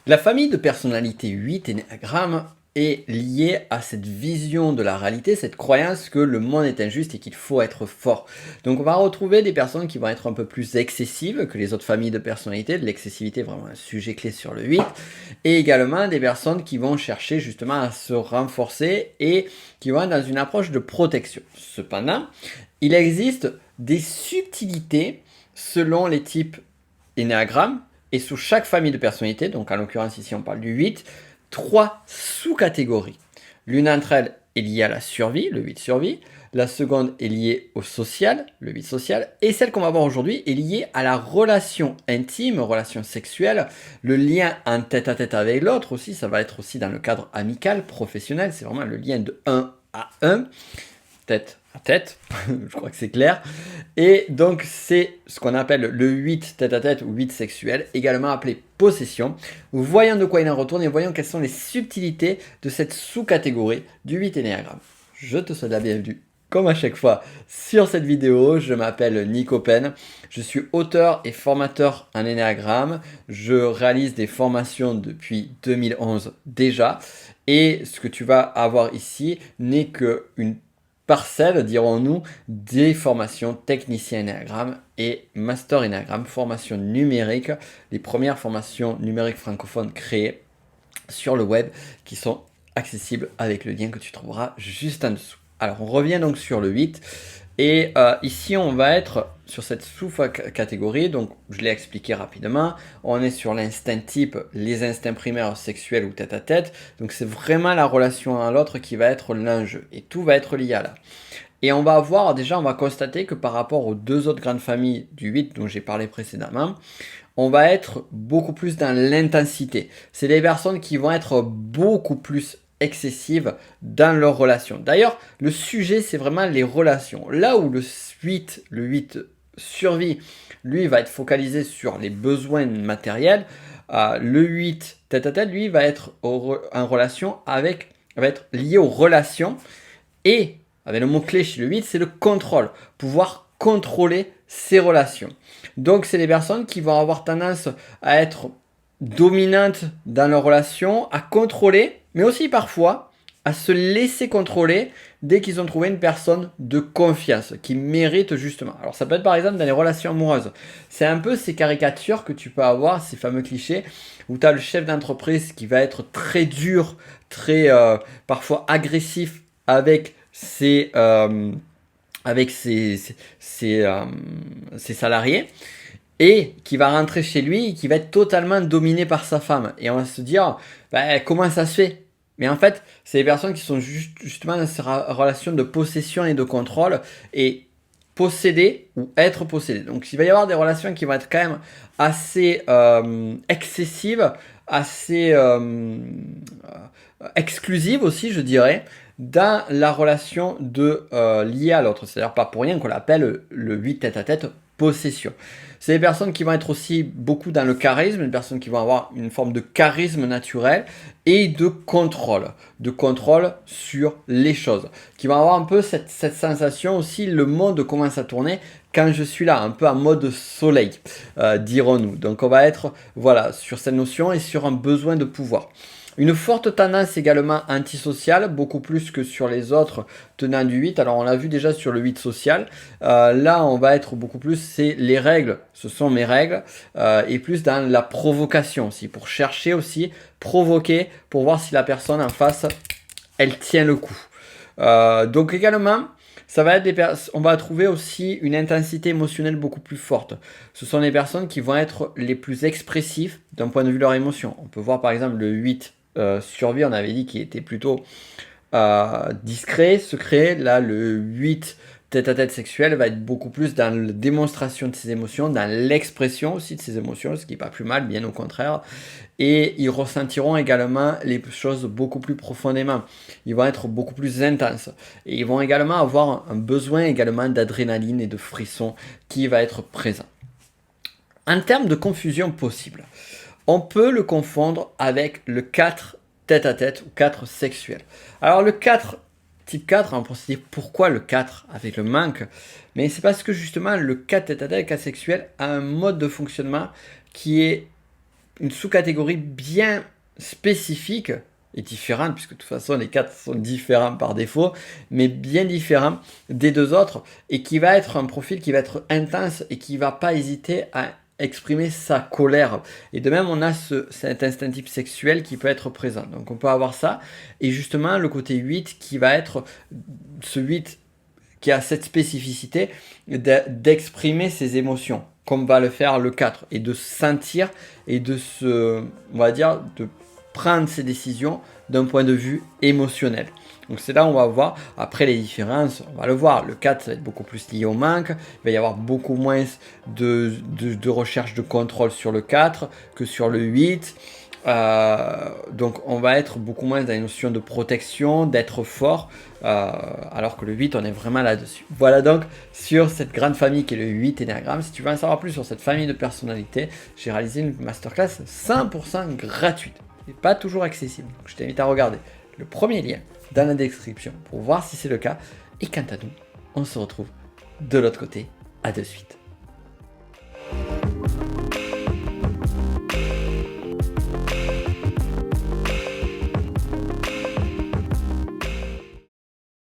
La famille de personnalité 8 énéagrammes est liée à cette vision de la réalité, cette croyance que le monde est injuste et qu'il faut être fort. Donc on va retrouver des personnes qui vont être un peu plus excessives que les autres familles de personnalités. De l'excessivité est vraiment un sujet clé sur le 8. Et également des personnes qui vont chercher justement à se renforcer et qui vont être dans une approche de protection. Cependant, il existe des subtilités selon les types énéagrammes. Et sous chaque famille de personnalités, donc en l'occurrence ici on parle du 8, 3 sous-catégories. L'une d'entre elles est liée à la survie, le 8 survie. La seconde est liée au social, le 8 social. Et celle qu'on va voir aujourd'hui est liée à la relation intime, relation sexuelle, le lien en tête-à-tête avec l'autre aussi. Ça va être aussi dans le cadre amical, professionnel. C'est vraiment le lien de 1 à 1, tête à tête, je crois que c'est clair. Et donc c'est ce qu'on appelle le 8 tête-à-tête ou 8 sexuel, également appelé possession. Voyons de quoi il en retourne et voyons quelles sont les subtilités de cette sous-catégorie du 8 énéagramme. Je te souhaite la bienvenue, comme à chaque fois, sur cette vidéo. Je m'appelle Nico Pen, je suis auteur et formateur en énéagramme. Je réalise des formations depuis 2011 déjà. Et ce que tu vas avoir ici n'est qu'une parcelle, dirons-nous, des formations technicien énéagramme et master énéagramme, formation numérique, les premières formations numériques francophones créées sur le web qui sont accessibles avec le lien que tu trouveras juste en dessous. Alors on revient donc sur le 8 et ici on va être sur cette sous-catégorie, donc je l'ai expliqué rapidement, on est sur l'instinct type, les instincts primaires sexuels ou tête-à-tête, donc c'est vraiment la relation à l'autre qui va être l'enjeu et tout va être lié à là. Et on va voir, déjà on va constater que par rapport aux deux autres grandes familles du 8 dont j'ai parlé précédemment, on va être beaucoup plus dans l'intensité. C'est des personnes qui vont être beaucoup plus excessives dans leurs relations. D'ailleurs, le sujet, c'est vraiment les relations. Là où le 8 survie, lui, va être focalisé sur les besoins matériels, le 8 tête-à-tête, lui, va être en relation avec, va être lié aux relations et, avec le mot-clé chez le 8, c'est le contrôle. Pouvoir contrôler ses relations. Donc, c'est des personnes qui vont avoir tendance à être dominantes dans leurs relations, à contrôler, mais aussi parfois à se laisser contrôler dès qu'ils ont trouvé une personne de confiance qui mérite justement. Alors ça peut être par exemple dans les relations amoureuses. C'est un peu ces caricatures que tu peux avoir, ces fameux clichés, où tu as le chef d'entreprise qui va être très dur, très parfois agressif avec ses salariés et qui va rentrer chez lui et qui va être totalement dominé par sa femme. Et on va se dire, bah, comment ça se fait? Mais en fait, c'est des personnes qui sont justement dans ces relations de possession et de contrôle et posséder ou être possédé. Donc il va y avoir des relations qui vont être quand même assez excessives, assez exclusives aussi, je dirais, dans la relation de liée à l'autre. C'est-à-dire pas pour rien qu'on l'appelle le 8 tête-à-tête possession. C'est des personnes qui vont être aussi beaucoup dans le charisme, des personnes qui vont avoir une forme de charisme naturel et de contrôle sur les choses, qui vont avoir un peu cette sensation aussi, le monde commence à tourner quand je suis là, un peu en mode soleil, dirons-nous. Donc on va être voilà, sur cette notion et sur un besoin de pouvoir. Une forte tendance également antisociale, beaucoup plus que sur les autres tenants du 8. Alors on l'a vu déjà sur le 8 social. Là on va être beaucoup plus, c'est les règles, ce sont mes règles. Et plus dans la provocation aussi, pour chercher aussi, provoquer, pour voir si la personne en face, elle tient le coup. Donc également, ça va être on va trouver aussi une intensité émotionnelle beaucoup plus forte. Ce sont les personnes qui vont être les plus expressifs d'un point de vue de leur émotion. On peut voir par exemple le 8 survie, on avait dit qu'il était plutôt discret, secret. Là, le 8 tête-à-tête sexuel va être beaucoup plus dans la démonstration de ses émotions, dans l'expression aussi de ses émotions, ce qui n'est pas plus mal, bien au contraire. Et ils ressentiront également les choses beaucoup plus profondément. Ils vont être beaucoup plus intenses. Et ils vont également avoir un besoin également d'adrénaline et de frisson qui va être présent. En termes de confusion possible, on peut le confondre avec le 4 tête-à-tête ou 4 sexuel. Alors le 4, type 4, on peut se dire pourquoi le 4 avec le manque, mais c'est parce que justement le 4 tête-à-tête, 4 sexuel, a un mode de fonctionnement qui est une sous-catégorie bien spécifique et différente, puisque de toute façon les 4 sont différents par défaut, mais bien différents des 2 autres, et qui va être un profil qui va être intense et qui va pas hésiter à exprimer sa colère. Et de même, on a cet instinct type sexuel qui peut être présent. Donc on peut avoir ça, et justement le côté 8 qui va être ce 8 qui a cette spécificité d'exprimer ses émotions, comme va le faire le 4, et de sentir et de on va dire, de prendre ses décisions d'un point de vue émotionnel. Donc c'est là où on va voir, après les différences, on va le voir, le 4 ça va être beaucoup plus lié au manque, il va y avoir beaucoup moins de recherche de contrôle sur le 4 que sur le 8. Donc on va être beaucoup moins dans la notion de protection, d'être fort, alors que le 8 on est vraiment là-dessus. Voilà donc sur cette grande famille qui est le 8 Enneagramme. Si tu veux en savoir plus sur cette famille de personnalités, j'ai réalisé une masterclass 100% gratuite et pas toujours accessible. Donc je t'invite à regarder le premier lien dans la description pour voir si c'est le cas. Et quant à nous, on se retrouve de l'autre côté. À de suite.